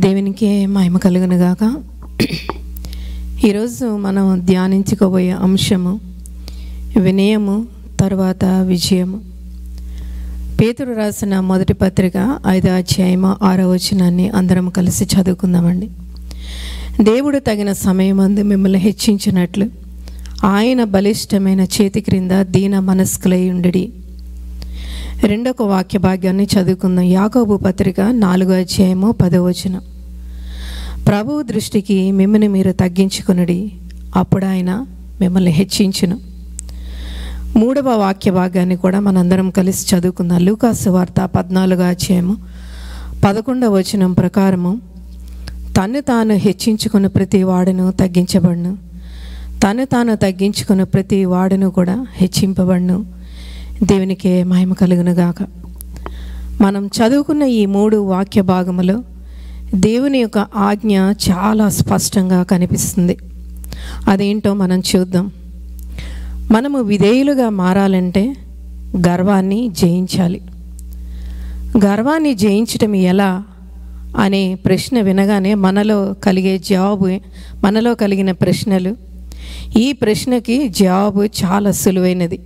దేవునికి మహిమ కలుగును గాక. ఈరోజు మనం ధ్యానించుకోబోయే అంశము వినయము తర్వాత విజయము. పేతురు రాసిన మొదటి పత్రిక 5వ అధ్యాయము 6వ వచనాన్ని అందరం కలిసి చదువుకుందామండి. దేవుడు తగిన సమయమందు మిమ్మల్ని హెచ్చించినట్లు ఆయన బలిష్టమైన చేతి క్రింద దీన మనస్కులై ఉండుడి. రెండవ వాక్య భాగ్యాన్ని చదువుకుందాం. యాకోబు పత్రిక 4వ అధ్యాయము 10వ వచనం. ప్రభువు దృష్టికి మిమ్మల్ని మీరు తగ్గించుకొనుడి, అప్పుడు ఆయన మిమ్మల్ని హెచ్చించును. మూడవ వాక్య భాగాన్ని కూడా మనందరం కలిసి చదువుకుందాం. లూకాసు వార్త 14వ అధ్యాయము 11వ వచనం ప్రకారము, తను తాను హెచ్చించుకున్న ప్రతి వాడును తగ్గించబడును, తను తాను తగ్గించుకున్న ప్రతి వాడును కూడా హెచ్చింపబడును. దేవునికి మహిమ కలుగును గాక. మనం చదువుకున్న ఈ 3 వాక్య భాగములో దేవుని యొక్క ఆజ్ఞ చాలా స్పష్టంగా కనిపిస్తుంది. అదేంటో మనం చూద్దాం. మనము విధేయులుగా మారాలంటే గర్వాన్ని జయించాలి. గర్వాన్ని జయించటం ఎలా అనే ప్రశ్న వినగానే మనలో కలిగే జవాబు, మనలో కలిగిన ప్రశ్నలు, ఈ ప్రశ్నకి జవాబు చాలా సులువైనది.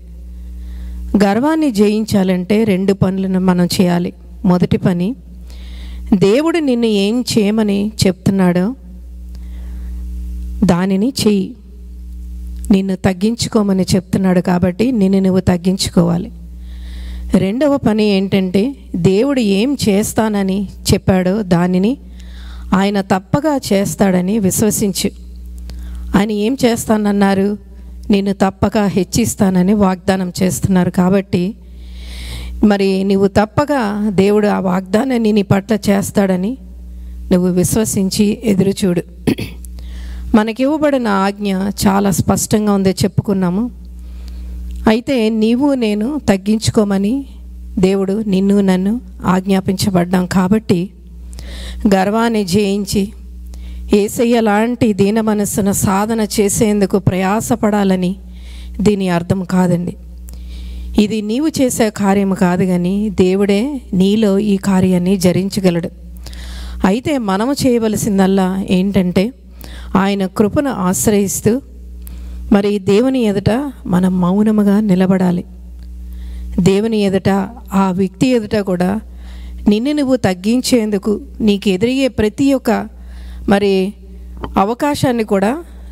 గర్వాన్ని జయించాలంటే 2 పనులను మనం చేయాలి. మొదటి పని, దేవుడు నిన్ను ఏం చేయమని చెప్తున్నాడో దానిని చెయ్యి. నిన్ను తగ్గించుకోమని చెప్తున్నాడు కాబట్టి నిన్ను నువ్వు తగ్గించుకోవాలి. రెండవ పని ఏంటంటే, దేవుడు ఏం చేస్తానని చెప్పాడో దానిని ఆయన తప్పగా చేస్తాడని విశ్వసించు. ఆయన ఏం చేస్తానన్నారు? నిన్ను తప్పక హెచ్చిస్తానని వాగ్దానం చేస్తున్నారు. కాబట్టి మరి నువ్వు తప్పగా దేవుడు ఆ వాగ్దానాన్ని నీ పట్ల చేస్తాడని నువ్వు విశ్వసించి ఎదురుచూడు. మనకి ఇవ్వబడిన ఆజ్ఞ చాలా స్పష్టంగా ఉందో చెప్పుకున్నాము. అయితే నీవు నేను తగ్గించుకోమని దేవుడు నిన్ను నన్ను ఆజ్ఞాపించబడ్డాం. కాబట్టి గర్వాన్ని జయించి యేసయ్య లాంటి దీన మనస్సును సాధన చేసేందుకు ప్రయాసపడాలని దీని అర్థం కాదండి. ఇది నీవు చేసే కార్యము కాదు, కానీ దేవుడే నీలో ఈ కార్యాన్ని జరించగలడు. అయితే మనము చేయవలసిందల్లా ఏంటంటే, ఆయన కృపను ఆశ్రయిస్తూ మరి దేవుని ఎదుట మనం మౌనముగా నిలబడాలి. దేవుని ఎదుట, ఆ వ్యక్తి ఎదుట కూడా నిన్ను నువ్వు తగ్గించేందుకు నీకు ఎదురయ్యే ప్రతి ఒక్క మరి అవకాశాన్ని కూడా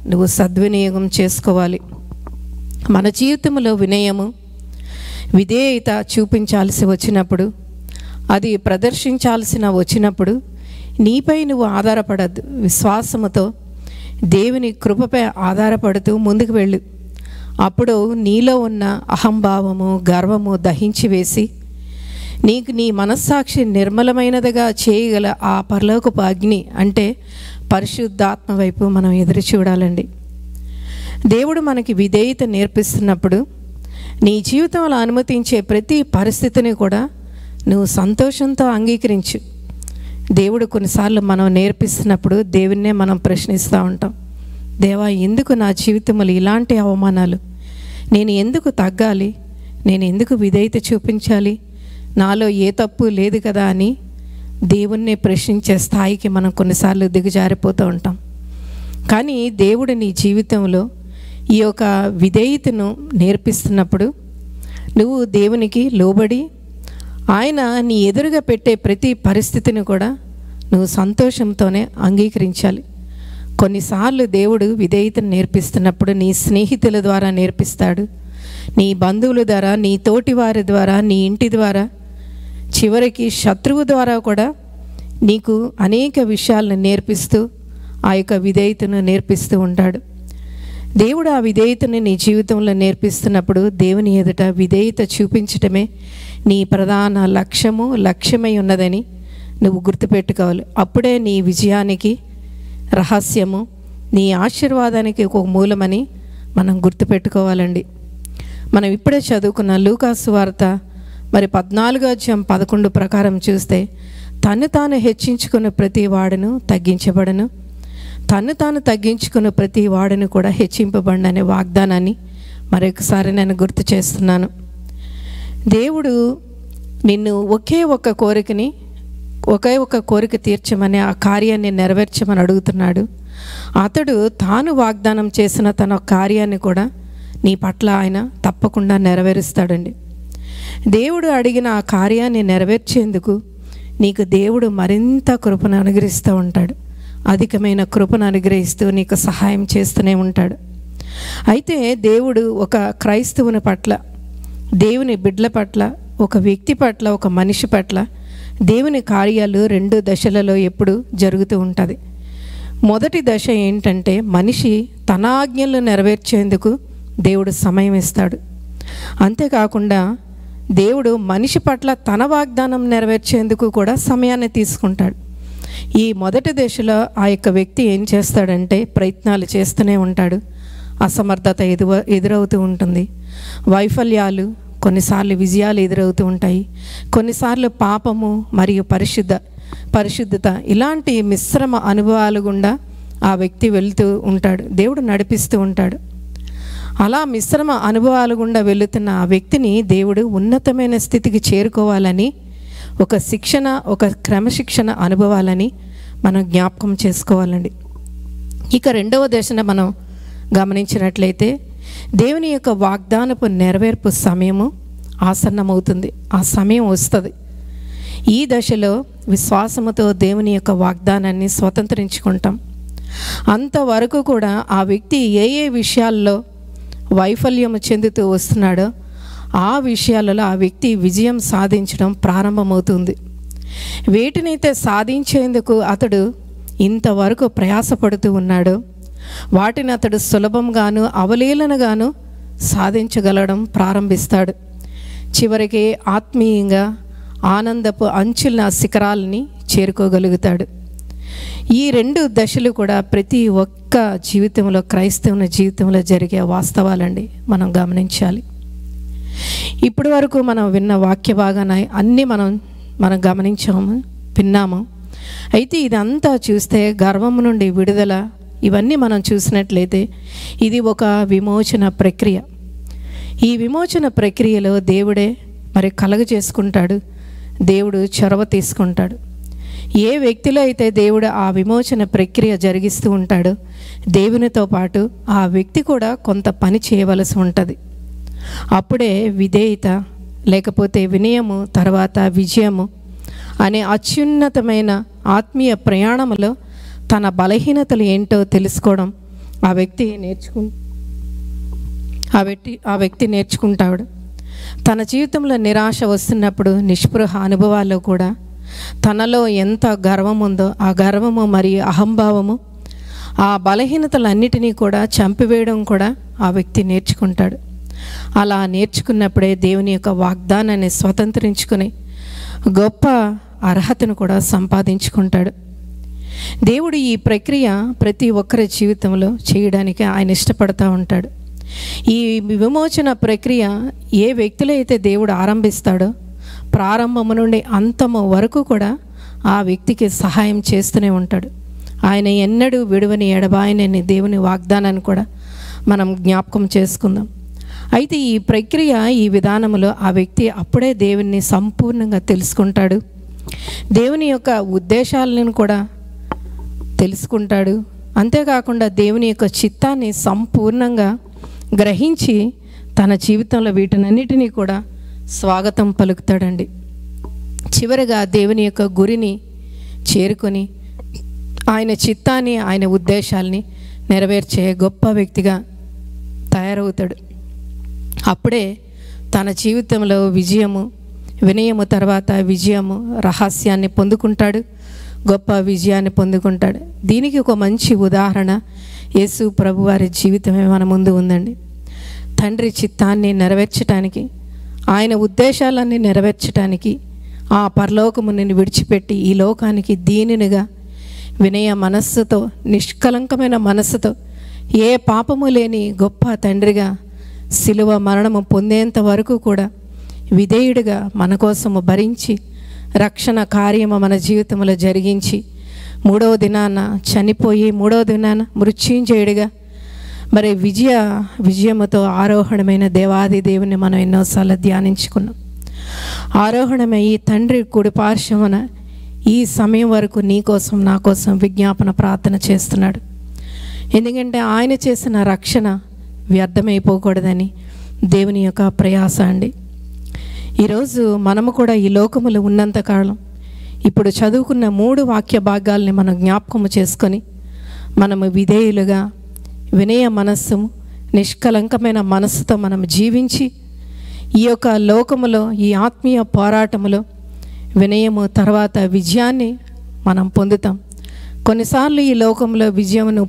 నువ్వు సద్వినియోగం చేసుకోవాలి. మన జీవితంలో వినయము, విధేయత చూపించాల్సి వచ్చినప్పుడు, అది ప్రదర్శించాల్సిన వచ్చినప్పుడు నీపై నువ్వు ఆధారపడద్దు. విశ్వాసముతో దేవుని కృపపై ఆధారపడుతూ ముందుకు వెళ్ళు. అప్పుడు నీలో ఉన్న అహంభావము, గర్వము దహించి వేసి నీకు నీ మనస్సాక్షి నిర్మలమైనదిగా చేయగల ఆ పరలోకపు అగ్ని అంటే పరిశుద్ధాత్మ వైపు మనం ఎదురు చూడాలండి. దేవుడు మనకి విధేయత నేర్పిస్తున్నప్పుడు నీ జీవితంలో అనుమతించే ప్రతి పరిస్థితిని కూడా నువ్వు సంతోషంతో అంగీకరించు. దేవుడు కొన్నిసార్లు మనం నేర్పిస్తున్నప్పుడు దేవున్నే మనం ప్రశ్నిస్తూ ఉంటాం. దేవా, ఎందుకు నా జీవితంలో ఇలాంటి అవమానాలు? నేను ఎందుకు తగ్గాలి? నేను ఎందుకు విధేయత చూపించాలి? నాలో ఏ తప్పు లేదు కదా అని దేవుణ్ణి ప్రశ్నించే స్థాయికి మనం కొన్నిసార్లు దిగజారిపోతూ ఉంటాం. కానీ దేవుడు నీ జీవితంలో ఈ యొక్క విధేయతను నేర్పిస్తున్నప్పుడు నువ్వు దేవునికి లోబడి ఆయన నీ ఎదురుగా పెట్టే ప్రతి పరిస్థితిని కూడా నువ్వు సంతోషంతోనే అంగీకరించాలి. కొన్నిసార్లు దేవుడు విధేయతను నేర్పిస్తున్నప్పుడు నీ స్నేహితుల ద్వారా నేర్పిస్తాడు, నీ బంధువుల ద్వారా, నీ తోటి వారి ద్వారా, నీ ఇంటి ద్వారా, చివరికి శత్రువు ద్వారా కూడా నీకు అనేక విషయాలను నేర్పిస్తూ ఆ యొక్క విధేయతను నేర్పిస్తూ ఉంటాడు. దేవుడు ఆ విధేయతను నీ జీవితంలో నేర్పిస్తున్నప్పుడు దేవుని ఎదుట విధేయత చూపించటమే నీ ప్రధాన లక్ష్యమై ఉన్నదని నువ్వు గుర్తుపెట్టుకోవాలి. అప్పుడే నీ విజయానికి రహస్యము, నీ ఆశీర్వాదానికి ఒక మూలమని మనం గుర్తుపెట్టుకోవాలండి. మనం ఇప్పుడే చదువుకున్న లూకాసు వార్త మరి 14వ అధ్యాయం 11 ప్రకారం చూస్తే, తను తాను హెచ్చించుకున్న ప్రతి వాడును తగ్గించబడను, తను తాను తగ్గించుకున్న ప్రతి వాడును కూడా హెచ్చింపబడిన అనే వాగ్దానాన్ని మరొకసారి నేను గుర్తు చేస్తున్నాను. దేవుడు నిన్ను ఒకే ఒక్క కోరికని ఒకే ఒక కోరిక తీర్చమని, ఆ కార్యాన్ని నెరవేర్చమని అడుగుతున్నాడు. అతడు తాను వాగ్దానం చేసిన తన కార్యాన్ని కూడా నీ పట్ల ఆయన తప్పకుండా నెరవేరుస్తాడండి. దేవుడు అడిగిన ఆ కార్యాన్ని నెరవేర్చేందుకు నీకు దేవుడు మరింత కృపను అనుగ్రహిస్తూ ఉంటాడు. అధికమైన కృపను అనుగ్రహిస్తూ నీకు సహాయం చేస్తూనే ఉంటాడు. అయితే దేవుడు ఒక క్రైస్తవుని పట్ల, దేవుని బిడ్డల పట్ల, ఒక వ్యక్తి పట్ల, ఒక మనిషి పట్ల దేవుని కార్యాలు 2 దశలలో ఎప్పుడు జరుగుతూ ఉంటుంది. మొదటి దశ ఏంటంటే, మనిషి తన ఆజ్ఞలను నెరవేర్చేందుకు దేవుడు సమయం ఇస్తాడు. అంతేకాకుండా దేవుడు మనిషి పట్ల తన వాగ్దానం నెరవేర్చేందుకు కూడా సమయాన్ని తీసుకుంటాడు. ఈ మొదటి దశలో ఆ యొక్క వ్యక్తి ఏం చేస్తాడంటే, ప్రయత్నాలు చేస్తూనే ఉంటాడు. అసమర్థత ఎదురవుతూ ఉంటుంది. వైఫల్యాలు, కొన్నిసార్లు విజయాలు ఎదురవుతూ ఉంటాయి. కొన్నిసార్లు పాపము మరియు పరిశుద్ధత ఇలాంటి మిశ్రమ అనుభవాలు గుండా ఆ వ్యక్తి వెళుతూ ఉంటాడు. దేవుడు నడిపిస్తూ ఉంటాడు. అలా మిశ్రమ అనుభవాలు గుండా వెళుతున్న ఆ వ్యక్తిని దేవుడు ఉన్నతమైన స్థితికి చేరుకోవాలని, ఒక శిక్షణ, ఒక క్రమశిక్షణ అనుభవాలని మనం జ్ఞాపకం చేసుకోవాలండి. ఇక 2వ దశను మనం గమనించినట్లయితే, దేవుని యొక్క వాగ్దానపు నెరవేర్పు సమయము ఆసన్నమవుతుంది. ఆ సమయం వస్తుంది. ఈ దశలో విశ్వాసముతో దేవుని యొక్క వాగ్దానాన్ని స్వతంత్రించుకుంటాం. అంతవరకు కూడా ఆ వ్యక్తి ఏ విషయాల్లో వైఫల్యము చెందుతూ వస్తున్నాడో ఆ విషయాలలో ఆ వ్యక్తి విజయం సాధించడం ప్రారంభమవుతుంది. వేటినైతే సాధించేందుకు అతడు ఇంతవరకు ప్రయాసపడుతూ ఉన్నాడో వాటిని అతడు సులభంగాను అవలీలనగాను సాధించగలడం ప్రారంభిస్తాడు. చివరికి ఆత్మీయంగా ఆనందపు అంచుల శిఖరాలని చేరుకోగలుగుతాడు. ఈ 2 దశలు కూడా ప్రతి ఒక్క జీవితంలో, క్రైస్తవుని జీవితంలో జరిగే వాస్తవాలండి. మనం గమనించాలి. ఇప్పటి వరకు మనం విన్న వాక్య భాగాన్ని అన్నీ మనం గమనించాము, విన్నాము. అయితే ఇదంతా చూస్తే గర్వం నుండి విడుదల, ఇవన్నీ మనం చూసినట్లయితే ఇది ఒక విమోచన ప్రక్రియ. ఈ విమోచన ప్రక్రియలో దేవుడే మరి కలుగజేసుకుంటాడు. దేవుడు చొరవ తీసుకుంటాడు. ఏ వ్యక్తిలో అయితే దేవుడు ఆ విమోచన ప్రక్రియ జరిగిస్తూ ఉంటాడో దేవునితో పాటు ఆ వ్యక్తి కూడా కొంత పని చేయవలసి ఉంటుంది. అప్పుడే విధేయత, లేకపోతే వినయము, తర్వాత విజయము అనే అత్యున్నతమైన ఆత్మీయ ప్రయాణంలో తన బలహీనతలు ఏంటో తెలుసుకోవడం ఆ వ్యక్తి నేర్చుకుంటాడు. తన జీవితంలో నిరాశ వస్తున్నప్పుడు, నిస్పృహ అనుభవాల్లో కూడా తనలో ఎంత గర్వం ఉందో ఆ గర్వము మరియు అహంభావము, ఆ బలహీనతలన్నిటినీ కూడా చంపివేయడం కూడా ఆ వ్యక్తి నేర్చుకుంటాడు. అలా నేర్చుకున్నప్పుడే దేవుని యొక్క వాగ్దానాన్ని స్వతంత్రించుకుని గొప్ప అర్హతను కూడా సంపాదించుకుంటాడు. దేవుడు ఈ ప్రక్రియ ప్రతి ఒక్కరి జీవితంలో చేయడానికి ఆయన ఇష్టపడుతూ ఉంటాడు. ఈ విమోచన ప్రక్రియ ఏ వ్యక్తిలో అయితే దేవుడు ఆరంభిస్తాడో ప్రారంభము నుండి అంతము వరకు కూడా ఆ వ్యక్తికి సహాయం చేస్తూనే ఉంటాడు. ఆయన ఎన్నడూ విడువని ఎడబాయనని దేవుని వాగ్దానాన్ని కూడా మనం జ్ఞాపకం చేసుకుందాం. అయితే ఈ ప్రక్రియ, ఈ విధానంలో ఆ వ్యక్తి అప్పుడే దేవుని సంపూర్ణంగా తెలుసుకుంటాడు. దేవుని యొక్క ఉద్దేశాలను కూడా తెలుసుకుంటాడు. అంతేకాకుండా దేవుని యొక్క చిత్తాన్ని సంపూర్ణంగా గ్రహించి తన జీవితంలో వీటినన్నిటినీ కూడా స్వాగతం పలుకుతాడండి. చివరిగా దేవుని యొక్క గురిని చేరుకొని ఆయన చిత్తాన్ని, ఆయన ఉద్దేశాల్ని నెరవేర్చే గొప్ప వ్యక్తిగా తయారవుతాడు. అప్పుడే తన జీవితంలో విజయము, వినయము తర్వాత విజయము, రహస్యాన్ని పొందుకుంటాడు, గొప్ప విజయాన్ని పొందుకుంటాడు. దీనికి ఒక మంచి ఉదాహరణ యేసు ప్రభువారి జీవితమే మన ముందు ఉందండి. తండ్రి చిత్తాన్ని నెరవేర్చడానికి, ఆయన ఉద్దేశాలన్నీ నెరవేర్చడానికి ఆ పరలోకముని విడిచిపెట్టి ఈ లోకానికి దీనినిగా వినయ మనస్సుతో, నిష్కలంకమైన మనస్సుతో, ఏ పాపము లేని గొప్ప తండ్రిగా శిలువ మరణము పొందేంత వరకు కూడా విధేయుడిగా మన కోసము భరించి రక్షణ కార్యము మన జీవితంలో జరిగించి 3వ దినాన చనిపోయి 3వ దినాన మృత్యుంజయుడిగా మరి విజయముతో ఆరోహణమైన దేవాది దేవుని మనం ఎన్నోసార్లు ధ్యానించుకున్నాం. ఆరోహణమై ఈ తండ్రి కుడి పార్శ్వమున ఈ సమయం వరకు నీ కోసం నా కోసం విజ్ఞాపన ప్రార్థన చేస్తున్నాడు. ఎందుకంటే ఆయన చేసిన రక్షణ వ్యర్థమైపోకూడదని దేవుని యొక్క ప్రయాస అండి. ఈరోజు మనము కూడా ఈ లోకములో ఉన్నంతకాలం ఇప్పుడు చదువుకున్న 3 వాక్య భాగాల్ని మనం జ్ఞాపకము చేసుకొని మనము విధేయులుగా వినయ మనస్సు నిష్కలంకమైన మనస్సుతో మనం జీవించి ఈ యొక్క లోకములో ఈ ఆత్మీయ పోరాటములో వినయము తర్వాత విజయాన్ని మనం పొందుతాం. కొన్నిసార్లు ఈ లోకంలో విజయమును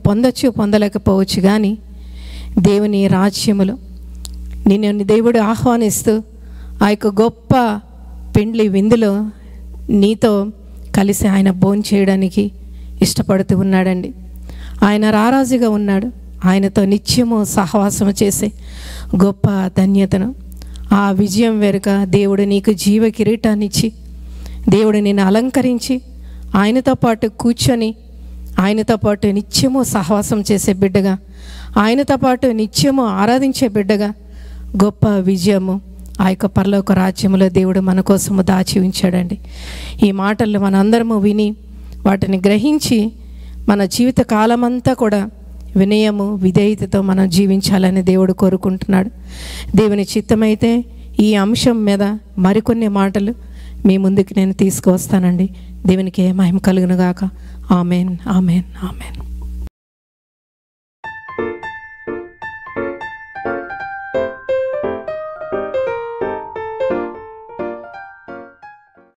పొందలేకపోవచ్చు, కానీ దేవుని రాజ్యములో నిన్ను దేవుడు ఆహ్వానిస్తూ ఆ యొక్క గొప్ప పెండ్లి విందులో నీతో కలిసి ఆయన భోంచేయడానికి ఇష్టపడుతూ ఉన్నాడండి. ఆయన రారాజుగా ఉన్నాడు. ఆయనతో నిత్యము సహవాసము చేసే గొప్ప ధన్యతను, ఆ విజయం వెనుక దేవుడు నీకు జీవ కిరీటాన్ని ఇచ్చి, దేవుడు నిన్ను అలంకరించి ఆయనతో పాటు కూర్చొని ఆయనతో పాటు నిత్యము సహవాసం చేసే బిడ్డగా, ఆయనతో పాటు నిత్యము ఆరాధించే బిడ్డగా గొప్ప విజయము ఆ యొక్క పరలోక రాజ్యములో దేవుడు మన కోసము దాచి ఉంచాడండి. ఈ మాటలు మనందరము విని వాటిని గ్రహించి మన జీవిత కాలమంతా కూడా వినయము విధేయతతో మనం జీవించాలని దేవుడు కోరుకుంటున్నాడు. దేవుని చిత్తమైతే ఈ అంశం మీద మరికొన్ని మాటలు మీ ముందుకు నేను తీసుకువస్తానండి. దేవునికి మహిమ కలుగును గాక. Amen, amen, amen.